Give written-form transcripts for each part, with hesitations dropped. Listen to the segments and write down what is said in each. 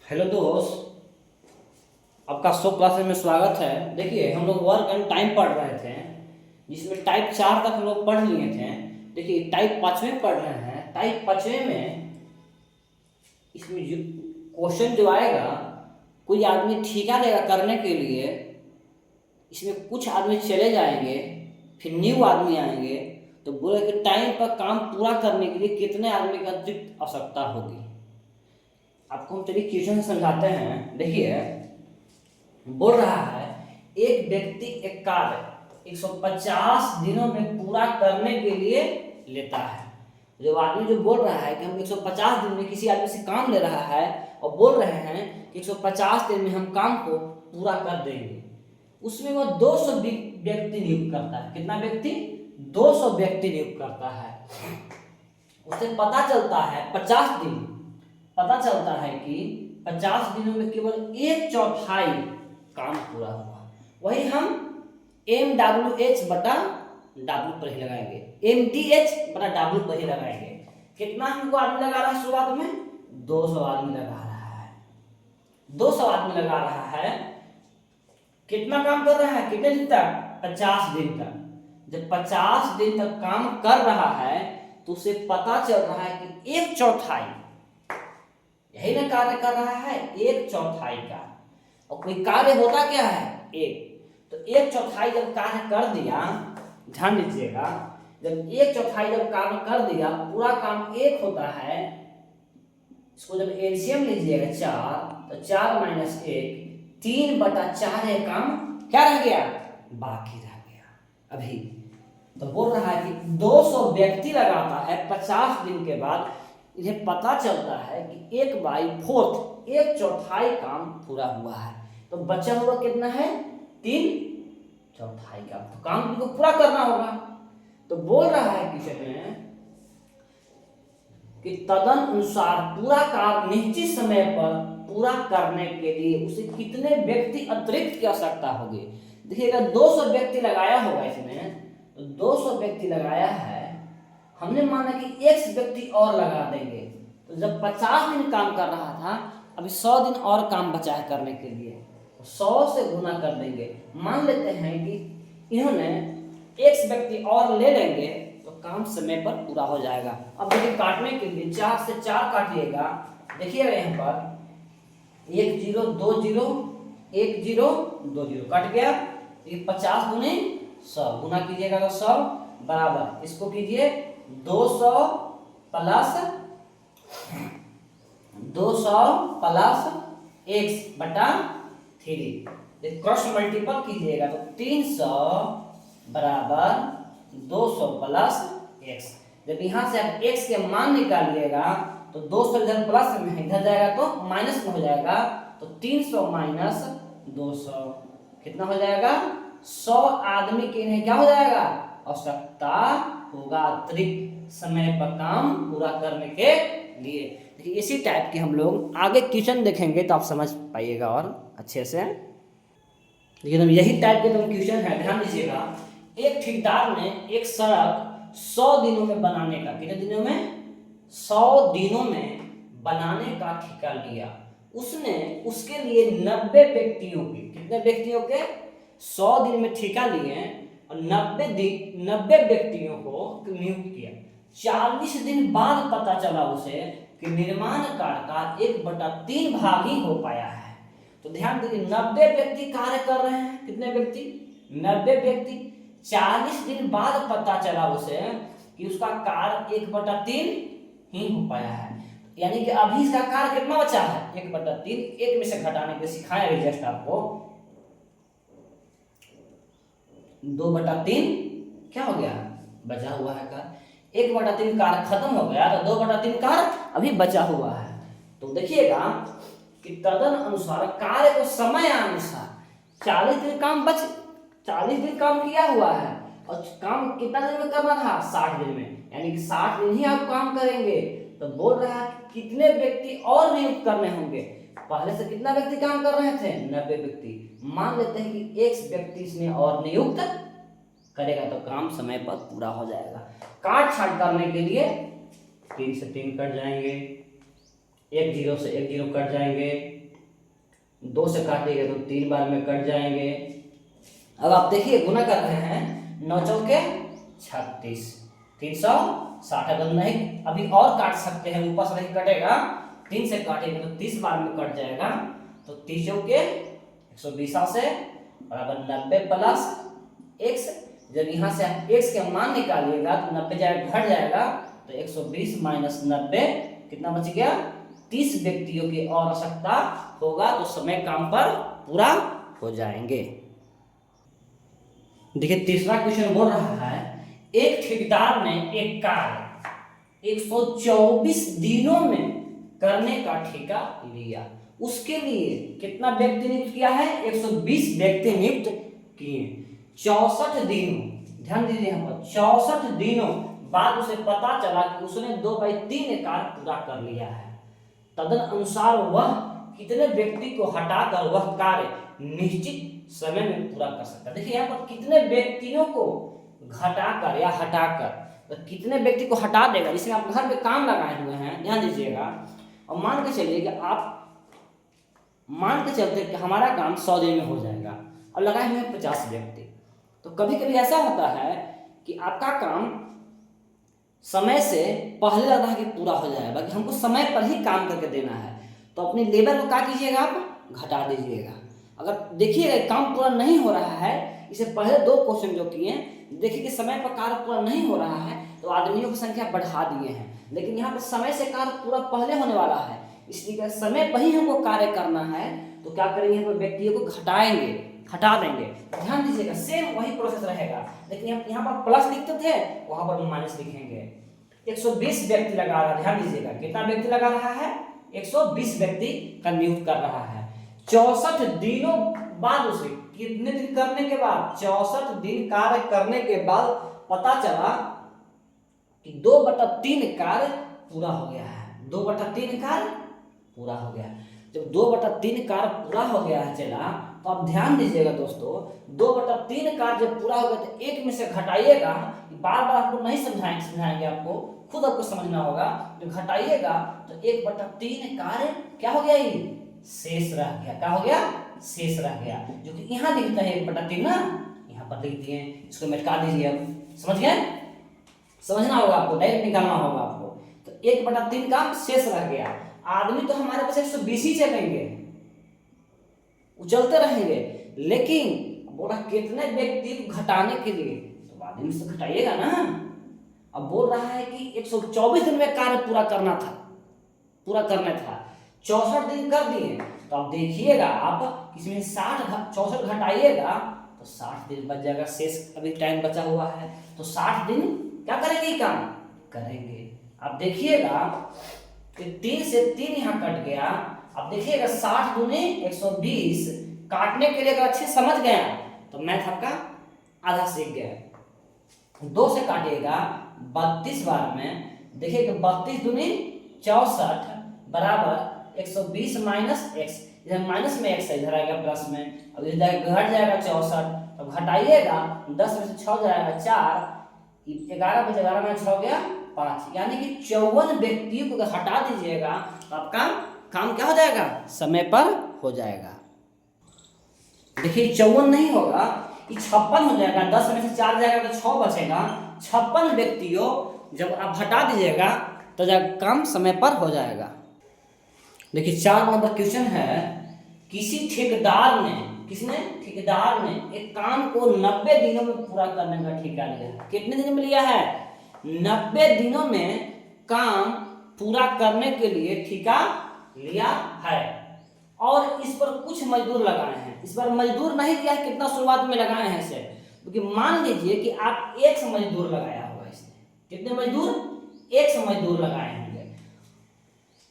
Hello दोस्त, आपका 100 classes में स्वागत है। देखिए, हम लोग वर्क एंड टाइम पढ़ रहे थे, जिसमें टाइप 4 तक हम लोग पढ़ लिए थे। देखिए, टाइप 5वें पढ़ रहे हैं। टाइप 5वें में इसमें जो क्वेश्चन जो आएगा, कोई आदमी ठेका लेगा करने के लिए। इसमें कुछ आदमी चले जाएंगे, फिर न्यू आदमी आएंगे, तो बोले कि टाइम पर काम पूरा करने के लिए कितने आदमी का अतिरिक्त आवश्यकता होगी। आपको हम चलिए क्वेश्चन समझाते हैं। देखिए, बोल रहा है एक व्यक्ति एक कार्य 150 दिनों में पूरा करने के लिए लेता है। जो आदमी जो बोल रहा है कि हम 150 दिन में किसी आदमी से काम ले रहा है और बोल रहे हैं कि 150 दिन में हम काम को पूरा कर देंगे, उसमें वो 200 व्यक्ति नियुक्त करता है। कितना व्यक्ति? 200 व्यक्ति नियुक्त करता है। उससे पता चलता है 50 दिन, पता चलता है कि 50 दिनों में केवल 1/4 काम पूरा हुआ। वही हम MWH बटा W पर ही लगाएंगे, MTH बटा W पर ही लगाएंगे। कितना हमको आदमी लगा रहा है शुरुआत में? 200 आदमी लगा रहा है। 200 आदमी लगा रहा है। कितना काम कर रहा है? कितने दिन तक? 50 दिन तक। जब 50 दिन तक काम कर रहा है तो उसे पता चल रहा है कि 1/4, यही ना कार्य कर रहा है, 1/4 का। और कोई कार्य होता क्या है? एक। तो 1/4 जब कार्य कर दिया, ध्यान दीजिएगा, जब 1/4 जब कार्य कर दिया, पूरा काम एक होता है। इसको जब एलसीएम लीजिएगा 4, तो 4 - 1, 3/4 काम क्या रह गया? बाकी रह गया अभी। तो बोल रहा है कि 200 व्यक्ति लगाता है, 50 दिन के बाद इन्हें पता चलता है कि 1/4, 1/4 काम पूरा हुआ है। तो बचा हुआ कितना है? 3/4 का। तो काम को पूरा करना होगा। तो बोल रहा है क्वेश्चन में कि तदनुसार पूरा काम निश्चित समय पर पूरा करने के लिए उसे कितने व्यक्ति अतिरिक्त की आवश्यकता होगी। देखिएगा, 200 व्यक्ति लगाया होगा इसमें, तो 200 व्यक्ति लगाया है। हमने माना कि 1 व्यक्ति और लगा देंगे। तो जब 50 दिन काम कर रहा था, अभी 100 दिन और काम बचा है करने के लिए, 100 से गुना कर देंगे। मान लेते हैं कि इन्होंने 1 व्यक्ति और ले लेंगे तो काम समय पर पूरा हो जाएगा। अब देखिए, काटने के लिए 4 से 4 काटिएगा। देखिएगा यहाँ पर 1 0 2 0 1 0 2 0 कट गया। ये 50 गुने 100 गुना कीजिएगा तो 100 बराबर, इसको कीजिए 200 प्लस 1/3। क्रॉस मल्टीपल कीजिएगा तो 300 बराबर 200 प्लस x। जब यहाँ से आप x के मान निकालिएगा तो 200 इधर प्लस में इधर जाएगा तो माइनस में हो जाएगा। तो 300 - 200 कितना हो जाएगा? 100 आदमी के इन्हें क्या हो जाएगा? आवश्यकता होगा अतिरिक्त समय पर काम पूरा करने के लिए। देखिए, इसी टाइप के हम लोग आगे क्वेश्चन देखेंगे तो आप समझ पाइएगा और अच्छे से। लेकिन यही टाइप के तो क्वेश्चन है, ध्यान दीजिएगा। एक ठेकेदार ने एक सड़क 100 दिनों में बनाने का, कितने दिनों में? 100 दिनों में बनाने का ठेका लिया। उसने उसके लिए 90 व्यक्तियों के, कितने व्यक्तियों के? 100 दिन में ठेका लिए और 90 व्यक्तियों को नियुक्त किया। 40 दिन बाद पता चला उसे कि निर्माण कार्य का 1/3 भाग ही हो पाया है। तो ध्यान दीजिए, 90 व्यक्ति कार्य कर रहे हैं। कितने व्यक्ति? 90 व्यक्ति। 40 दिन बाद पता चला उसे कि उसका कार्य 1/3 ही हो पाया है। यानी कि अभी इसका कार्य कितना बचा है? 1/3। एक में से घटाने के सिखाया अभी जस्ट आपको। 2/3 क्या हो गया? बचा हुआ है कार्य। 1/3 कार्य खत्म हो गया तो 2/3 कार्य अभी बचा हुआ है। तो देखिएगा कि तदन अनुसार कार्य को समय अनुसार 40 दिन काम 40 दिन काम किया हुआ है और काम कितना दिन में करना था? 60 दिन में। यानी कि 60 दिन ही आप काम करेंगे। तो बोल रहा है कि कितने व्यक्ति और नियुक्त करने होंगे। पहले से कितना व्यक्ति काम कर रहे थे? 90 व्यक्ति। मान लेते हैं कि 1 व्यक्ति इसने और नियुक्त करेगा तो काम समय पर पूरा हो जाएगा। काट छाट करने के लिए 3 से 3 कट जाएंगे, एक जीरो से एक जीरो कट जाएंगे, 2 से काटेंगे तो 3 बार में कट जाएंगे। अब आप देखिए गुना कर रहे हैं, 9 चौके 36, 360। अगर नहीं अभी और काट सकते हैं, ऊपर से नहीं कटेगा, 3 से काटेंगे तो 30 बार में कट जाएगा। तो 30 चौके 120 से बराबर 90 प्लस x। जब यहाँ से आप x के मान निकालिएगा तो 90 जाएगा घट जाएगा, तो 120 माइनस 90 कितना बच गया, 30 व्यक्तियों की और आवश्यकता होगा तो समय काम पर पूरा हो जाएंगे। देखिए तीसरा क्वेश्चन बोल रहा है, एक ठेकेदार ने एक कार्य 124 दिनों में करने का ठेका लिया। उसके लिए कितना व्यक्ति नियुक्त किया है, 120 व्यक्ति नियुक्त किए। 64 दिनों, ध्यान दीजिए यहाँ पर 64 दिनों बाद उसे पता चला कि उसने 2/3 कार्य पूरा कर लिया है। तदन अनुसार वह कितने व्यक्ति को हटाकर वह कार्य निश्चित समय में पूरा कर सकता है। देखिए यहाँ पर कितने व्यक्तियों को घटाकर या हटाकर, तो कितने व्यक्ति को हटा देगा, जिसमें आप घर में काम लगाए हुए हैं, ध्यान दीजिएगा। और मान के चलिए कि आप मान के चलते कि हमारा काम 100 दिन में हो जाएगा और लगाए हुए हैं 50 व्यक्ति। तो कभी कभी ऐसा होता है कि आपका काम समय से पहले लगता है कि पूरा हो जाएगा, कि हमको समय पर ही काम करके देना है, तो अपनी लेबर को क्या कीजिएगा, आप घटा दीजिएगा। अगर देखिएगा काम पूरा नहीं हो रहा है, इसे पहले 2 क्वेश्चन जो किए देखिए कि समय पर कार्य पूरा नहीं हो रहा है तो आदमियों की संख्या बढ़ा दिए हैं, लेकिन यहाँ पर समय से कार्य पूरा पहले होने वाला है, इसलिए समय पर ही हमको कार्य करना है। तो क्या करेंगे, यहाँ पर व्यक्तियों को घटाएंगे, हटा देंगे। ध्यान दीजिएगा सेम वही प्रोसेस रहेगा, लेकिन यहाँ पर प्लस लिखते थे, वहां पर माइनस लिखेंगे। 120 व्यक्ति लगा रहा है, ध्यान दीजिएगा कितना व्यक्ति लगा रहा है, 120 व्यक्ति का नियुक्त कर रहा है। 64 दिनों बाद उसे कितने दिन करने के बाद, 64 दिन कार्य करने के बाद पता चला कि 2/3 कार्य पूरा हो गया है। 2/3 कार्य पूरा हो गया। जब 2/3 कार्य पूरा हो गया है चला, तो आप ध्यान दीजिएगा दोस्तों, 2/3 कार्य जब पूरा हो गया तो 1 में से घटाइएगा। बार बार आपको नहीं समझाएंगे, आपको खुद आपको समझना होगा। जो घटाइएगा तो 1/3 कार्य क्या हो गया, ये शेष रह गया। क्या हो गया, शेष रह गया, जो कि यहाँ लिखता है 1/3 ना, यहाँ पर लिख दिए, इसको मिटा दीजिए। अब समझ गए, समझना होगा आपको, डायरेक्ट निकालना होगा आपको। तो 1/3 का शेष रह गया। आदमी तो हमारे पास 120 ही चलेंगे, चलते रहेंगे, लेकिन बोला कितने व्यक्ति घटाने के लिए, तो आदमी से घटाइएगा ना। अब बोल रहा है कि 124 दिन में कार्य पूरा करना था, 64 दिन कर दिए। तो अब देखिएगा आप, इसमें 64 घटाइएगा तो 60 दिन बच जाएगा, शेष अभी टाइम बचा हुआ है, तो 60 दिन क्या करेंगे, काम करेंगे। अब देखिएगा 3 से 3 यहाँ कट गया। अब देखिएगा 60 दूनी 120, काटने के लिए अगर अच्छे समझ गया तो मैथ आपका आधा सीख गया। 2 से काटिएगा 32 बार में, देखिएगा 32 दूनी 64 बराबर 120 माइनस एक्स, इधर माइनस में एक्स है, इधर आएगा प्लस में। अब इधर घट जाएगा 64, अब घटाइएगा 10 में से 6 जाएगा 4, 11 में 11 में 6 गया 5, यानी कि 54 व्यक्तियों को हटा दीजिएगा तो आपका काम क्या हो जाएगा, समय पर हो जाएगा। देखिए 54 नहीं होगा, ये 56 हो जाएगा। 10 में से 4 जाएगा तो 6 बचेगा। 56 व्यक्तियों जब आप हटा दीजिएगा तो काम समय पर हो जाएगा। देखिए 4 नंबर क्वेश्चन है, किसी ठेकेदार ने एक काम को 90 दिनों में पूरा करने का ठेका लिया है। कितने दिन में लिया है, 90 दिनों में काम पूरा करने के लिए ठेका लिया है, और इस पर कुछ मजदूर लगाए हैं। इस बार मजदूर नहीं दिया है, कितना शुरुआत में लगाए हैं इसे, क्योंकि मान लीजिए कि आप 100 मजदूर लगाया होगा इसने। कितने मजदूर, 100 मजदूर लगाए होंगे।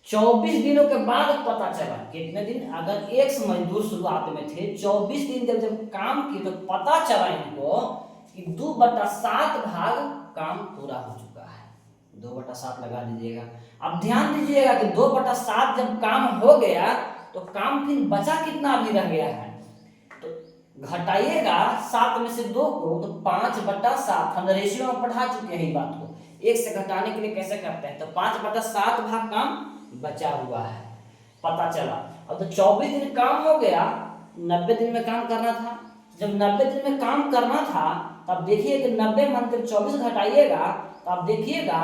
24 दिनों के बाद पता चला, कितने दिन, अगर 100 मजदूर शुरुआत में थे, 24 दिन जब काम किए तो पता चला इनको कि 2/7 भाग काम पूरा हो चुका है। 2/7 लगा दीजिएगा। अब ध्यान दीजिएगा कि 2/7 जब काम हो गया तो काम फिर बचा कितना अभी रह गया है, तो घटाइएगा 7 में से 2 को, तो 5/7। हम रेशियो में पढ़ा चुके हैं बात को, 1 से घटाने के लिए कैसे करते हैं। तो 5/7 भाग काम बचा हुआ है, पता चला। अब तो 24 दिन काम हो गया, 90 दिन में काम करना था। जब 90 दिन में काम करना था तब देखिए कि 90 मान कर 24 घटाइएगा तो आप देखिएगा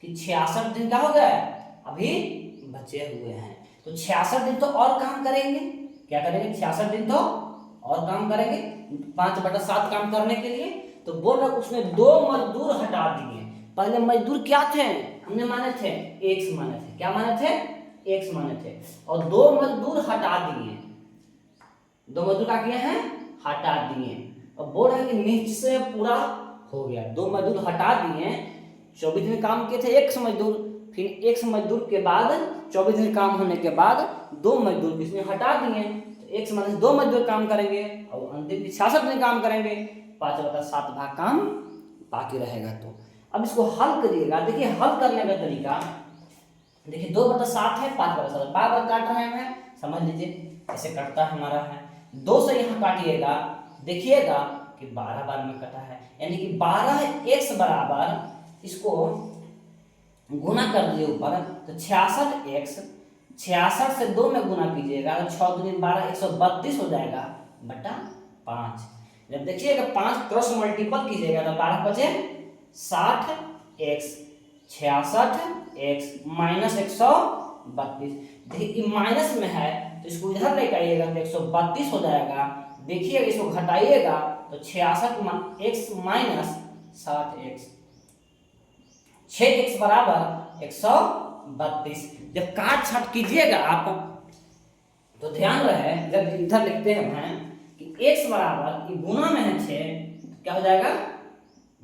कि 66 दिन का हो गया, अभी बचे हुए हैं। तो 66 दिन तो और काम करेंगे, क्या करेंगे, 66 दिन तो और काम करेंगे 5/7 काम करने के लिए। तो बोल रहा उसमें 2 मजदूर हटा दिए। पहले मजदूर क्या थे, हमने माने थे एक्स माने थे, क्या माने थे, एक्स माने थे, और 2 मजदूर हटा दिए। 2 मजदूर क्या किए हैं, हटा दिए। और बोल रहे हैं कि निश्चय पूरा हो गया, 2 मजदूर हटा दिए। 24 दिन काम किए थे एक्स मजदूर, फिर एक्स मजदूर के बाद 24 दिन काम होने के बाद 2 मजदूर किसने हटा दिए, तो एक्स माने 2 मजदूर काम करेंगे और अंतिम 66 दिन काम करेंगे, 5/7 भाग काम बाकी रहेगा। तो अब इसको हल करिएगा। देखिए हल करने का तरीका, देखिए 2/7 है, 5/7 बार बार काट रहे हैं, समझ लीजिए ऐसे कटता हमारा है। 2 से यहाँ काटिएगा, देखिएगा कि 12 बार में कटा है, यानी कि 12x बराबर इसको गुना कर दिए ऊपर, तो 66x, 66 से 2 में गुना कीजिएगा तो 6 दूनी 12, 132 हो जाएगा बटा 5। जब देखिएगा 5 क्रॉस मल्टीपल कीजिएगा तो 12 बचे 60x, 66x माइनस 132। देखिए माइनस में है तो इसको इधर लेकर आइएगा तो 132 हो जाएगा। देखिएगा इसको घटाइएगा तो 66x माइनस 60x, 6x बराबर 132। जब काट छाट कीजिएगा आप तो ध्यान रहे, जब इधर लिखते हैं कि x बराबर गुना में है 6, क्या हो जाएगा,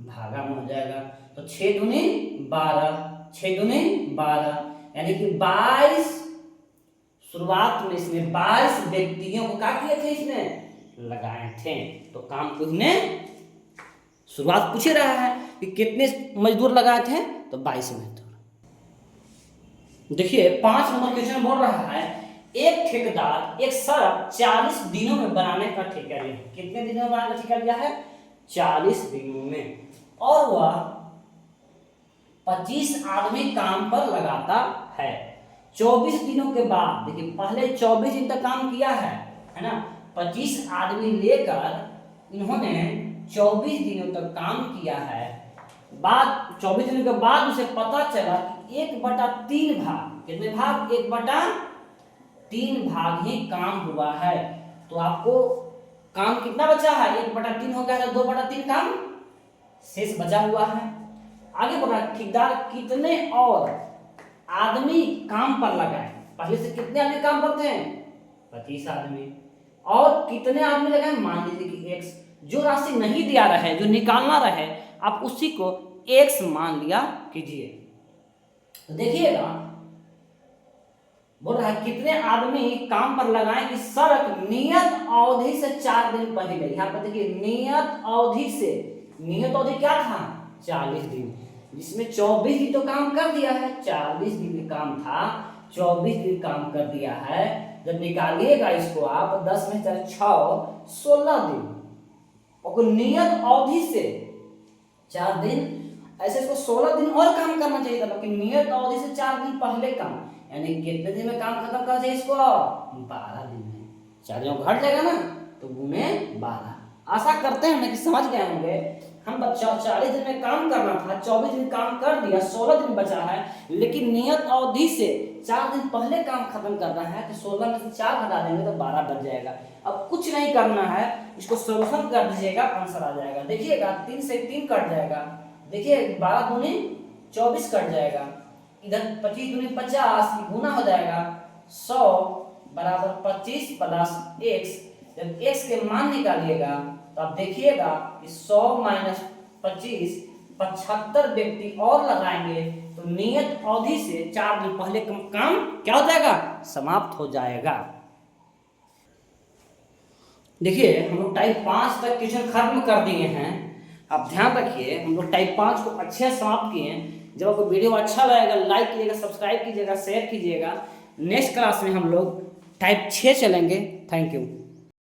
भागा में हो जाएगा। तो 6 दूनी 12, 6 दूनी 12, यानी कि 22, शुरुआत में इसने 22 व्यक्तियों को क्या किए थे, इसने लगाए थे। तो काम को इसने शुरुआत पूछ रहा है कि कितने मजदूर लगाए थे, तो 22 मजदूर। देखिए 5 नंबर क्वेश्चन बोल रहा है एक ठेकेदार एक सड़क 40 दिनों में बनाने का ठेका लिया। कितने दिनों में बनाने का ठेका लिया है, 40 दिनों में, और वह 25 आदमी काम पर लगाता है। 24 दिनों के बाद, देखिए पहले 24 दिन तक काम किया है ना, 25 आदमी लेकर इन्होंने 24 दिनों तक काम किया है। बाद 24 दिनों के बाद उसे पता चला कि 1/3 भाग, कितने भाग, 1/3 भाग ही काम हुआ है। तो आपको काम कितना बचा है, 1/3 हो गया है, 2/3 काम शेष बचा हुआ है। आगे बढ़ा, ठेकेदार कितने और आदमी काम पर लगाए, पहले से कितने आदमी काम पर थे, 25 आदमी, और कितने आदमी लगाए, मान लीजिए कि x। जो राशि नहीं दिया रहे, जो निकालना रहे, आप उसी को x मान लिया कीजिए। तो देखिएगा बोल रहा है कितने आदमी काम पर लगाए कि सड़क नियत अवधि से 4 दिन पहले। यहाँ पर देखिए नियत अवधि से, नियत अवधि क्या था, 40 दिन, जिसमें 24 दिन तो काम कर दिया है, 40 दिन काम था, 24 दिन काम कर दिया है। जब निकालिएगा इसको आप 10 में 4 6 16 दिन, और नियत अवधि से 4 दिन, ऐसे इसको 16 दिन और काम करना चाहिए था, लेकिन नियत अवधि से 4 दिन पहले काम, यानी कितने दिन में काम खत्म करना चाहिए इसको, 12 दिन में। 4 दिन घट जाएगा ना तो गुने 12। आशा करते हैं कि समझ गए होंगे। हम 40 दिन में काम करना था, 24 दिन काम कर दिया, 16 दिन बचा है, लेकिन नियत अवधि से 4 दिन पहले काम खत्म करना है, तो 16 में से 4 हटा देंगे तो 12 बच जाएगा। अब कुछ नहीं करना है, इसको सोल्यूशन कर दीजिएगा, आंसर आ जाएगा। देखिएगा 3 से 3 कट जाएगा, देखिए 12 दूनी 24 कट जाएगा, इधर 25 दूनी 50 गुना हो जाएगा, 100 बराबर 25 प्लस x। जब x के मान निकालिएगा तो आप देखिएगा कि 100 माइनस 25, 75 व्यक्ति और लगाएंगे, तो नियत अवधि से 4 दिन पहले काम क्या हो जाएगा, समाप्त हो जाएगा। देखिए हम लोग टाइप 5 तक क्वेश्चन खत्म कर दिए हैं। आप ध्यान रखिए, हम लोग टाइप 5 को अच्छे से समाप्त किए हैं। जब आपको वीडियो अच्छा लगेगा लाइक कीजिएगा, सब्सक्राइब कीजिएगा, शेयर कीजिएगा। नेक्स्ट क्लास में हम लोग टाइप 6 चलेंगे। Thank you.